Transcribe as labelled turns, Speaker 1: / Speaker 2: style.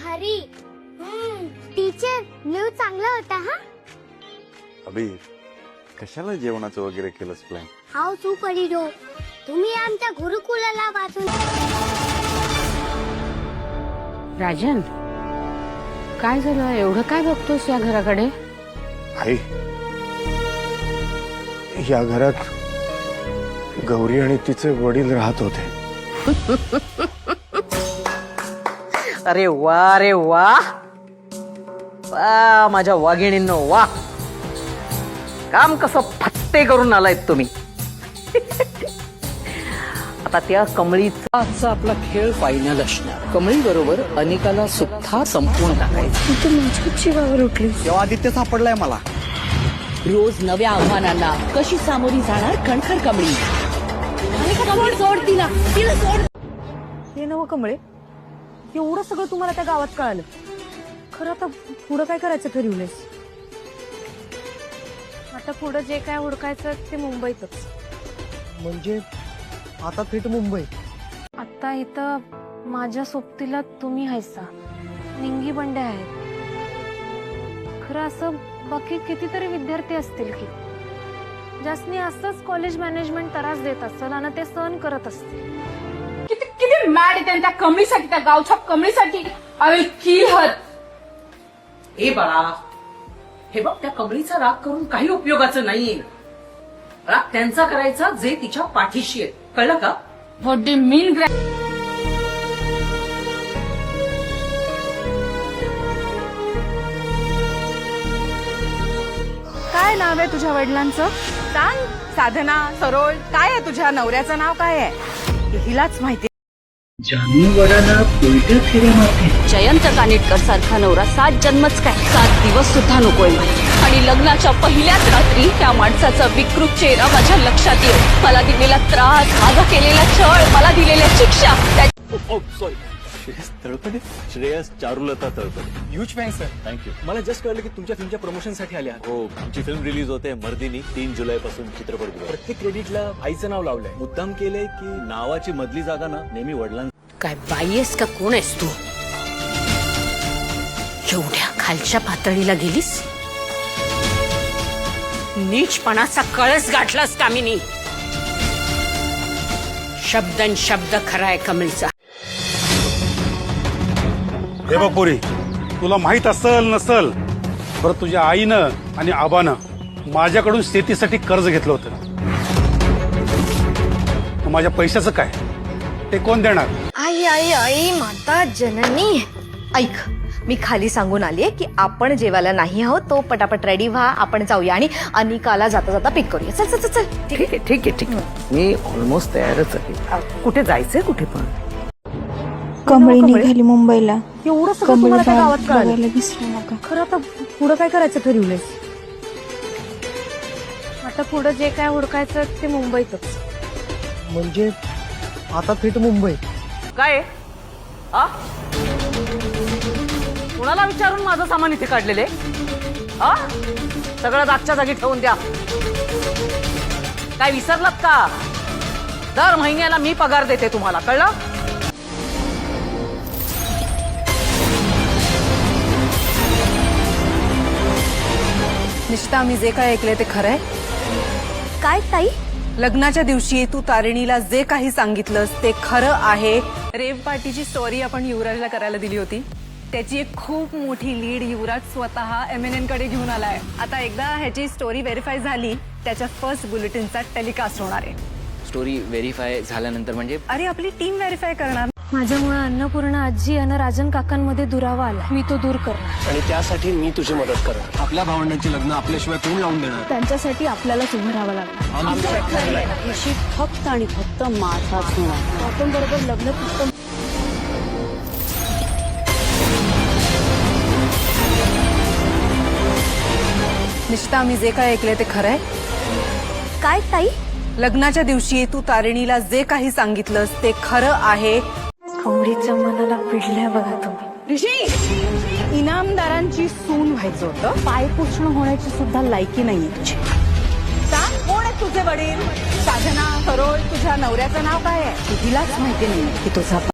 Speaker 1: Hari. Teacher live चांगला होता हा.
Speaker 2: अबे कशाला जेवणाचं वगैरे केलंस प्लॅन?
Speaker 1: हाव तू करीडो. तुम्ही आमच्या गुरुकुलाला वाचून.
Speaker 3: राजन, काय झालं? एवढं काय बघतोस या घराकडे?
Speaker 4: आई, या घरात गौरी आणि तिचे वडील राहत होते.
Speaker 5: अरे वा रे वा वा, माझ्या वाघिणींनो वा. काम कसं फत्ते करून आलायत तुम्ही. आता त्या कमळीचा आजचा आपला खेळ फायनल असणार. कमळी बरोबर अनिकाला सुद्धा संपवून टाकायचं.
Speaker 3: तू माझ्या जीवावर उठलीस.
Speaker 6: तेव्हा आदित्य सापडलाय मला.
Speaker 3: रोज नव्या आव्हानांना कशी सामोरी जाणार कणखर कमळी. सोड तिला, तिला सोड.
Speaker 7: हे नव कमळे, एवढं सगळं तुम्हाला त्या गावात कळालं. खरं आता पुढं काय करायचं ठरवलंयस?
Speaker 8: आता पुढे जे काय हुडकायचं ते मुंबईतच.
Speaker 6: म्हणजे आता थेट मुंबई.
Speaker 8: आता इथं माझ्या सोबतीला तुम्ही हायसा, निंगी बंडे आहेत. खरं असं बाकी कितीतरी विद्यार्थी असतील की ज्यासनी असंच कॉलेज मॅनेजमेंट त्रास देत असेल आणि ते सहन करत असतील.
Speaker 9: किती किती मॅड आहे त्या कमळीसाठी, त्या गावच्या कमळीसाठी. आय विल किल हर.
Speaker 5: हे बाळा, हे बघ, त्या कमळीचा राग करून काही उपयोगाचं नाहीये. राग त्यांचा करायचा जे तिच्या पाठीशी आहे. कळलं का?
Speaker 9: व्हॉट डू मीन?
Speaker 7: काय नाव आहे तुझ्या वडिलांचं? सांग. साधना, सरोज, काय आहे तुझ्या नवऱ्याचं नाव? काय आहे? हिलाच माहिती.
Speaker 3: जयंत कानिटकर सारखा नवरा 7 जन्मच काय 7 दिवस सुद्धा नकोय मला. आणि लग्नाच्या पहिल्याच रात्री त्या माणसाचा विकृत चेहरा माझ्या लक्षात येईल. मला दिलेला त्रास, माझा केलेला छळ, मला दिलेल्या शिक्षा.
Speaker 2: Sorry, Shreyas Talpade. Shreyas Charulata Talpade.
Speaker 6: Huge fan sir.
Speaker 2: Thank you.
Speaker 6: मला जस्ट कळलं की तुमच्या फिल्मच्या प्रमोशन साठी आले आहात.
Speaker 2: हो, आमची फिल्म रिलीज होते मर्दिनी 3 जुलैपासून चित्रपटगृह.
Speaker 6: प्रत्येक क्रेडिटला आईचं नाव लावलंय. मुद्दाम केलंय की
Speaker 2: नावाची मधली जागा ना नेहमी वडिलांना.
Speaker 3: काय बाई आहेस का? कोण आहेस तू? एवढ्या खालच्या पातळीला गेलीस? नीचपणाचा कळस गाठलास कामिनी. शब्दन शब्द खराय कमळीचा.
Speaker 4: हे बघ पोरी, तुला माहित असल नसल, बरं तुझ्या आईनं आणि आबानं माझ्याकडून शेतीसाठी कर्ज घेतलं होतं. मग माझ्या पैशाचं काय? ते कोण देणार?
Speaker 7: आई आई आई, माता जननी. ऐक, मी खाली सांगून आलीये की आपण जेवायला नाही आहोत. तो पटापट रेडी व्हा, आपण जाऊया आणि अनिकाला जाता जाता पिक करूया. चल चल चल.
Speaker 5: ठीक आहे ठीक आहे ठीक आहे. मी ऑलमोस्ट तयारच आहे. कुठे जायचंय? कुठे पण?
Speaker 7: कमळी निघाली मुंबईला. एवढं सगळं तुम्हाला त्या गावात कळालं. विसरू नका. खरं आता पुढं काय करायचं ठरवलंयस?
Speaker 8: आता पुढे जे काय हुडकायचं ते मुंबईतच.
Speaker 6: म्हणजे आता थेट मुंबई.
Speaker 5: काय आ? कुणाला विचारून माझं सामान इथे काढलेले? आ? सगळं जागच्या जागी ठेवून द्या. काय विसरलात का? दर महिन्याला मी पगार देते तुम्हाला. कळलं?
Speaker 7: निष्ठा, मी जे काय ऐकलंय ते खरंय?
Speaker 1: काय ताई?
Speaker 7: लग्नाच्या दिवशी तू तारिणीला जे काही सांगितलंस ते खरं आहे. रेव पार्टीची स्टोरी आपण युवराजला करायला दिली होती. त्याची एक खूप मोठी लीड युवराज स्वतः MNN कडे घेऊन आलाय. आता एकदा ह्याची स्टोरी व्हेरीफाय झाली, त्याच्या फर्स्ट बुलेटिनचा टेलिकास्ट होणार आहे.
Speaker 10: स्टोरी व्हेरीफाय झाल्यानंतर म्हणजे?
Speaker 7: अरे आपली टीम व्हेरीफाय करणार.
Speaker 8: माझ्यामुळे अन्नपूर्णा आजी आणि राजन काकांमध्ये दुरावा आला. मी तो दूर करणार.
Speaker 6: आणि त्यासाठी मी तुझी मदत करणार. आपल्या भावंडांची लग्न आपल्याशिवाय कोण लावून देणार?
Speaker 8: त्यांच्यासाठी आपल्यालाच उभं राहावं लागणार.
Speaker 3: नशीब फक्त आणि फक्त माझाच होणार.
Speaker 8: आपण बरोबर लग्न फक्त.
Speaker 7: निष्ठा, मी जे काय ऐकलंय ते खरंय?
Speaker 1: काय ताई?
Speaker 7: लग्नाच्या दिवशी तू तारिणीला जे काही सांगितलंस ते खरं आहे.
Speaker 8: कमळीच्या मनाला पिडल्या बघा तुम्ही.
Speaker 7: ऋषी, इनामदारांची सून व्हायचं होतं. पायपुसण होण्याची सुद्धा लायकी नाहीये तुझी. सांग, कोण आहे तुझे वडील? साधना, सरोज, तुझ्या नवऱ्याचं नाव काय आहे? हिलाच माहिती नाही की तुझा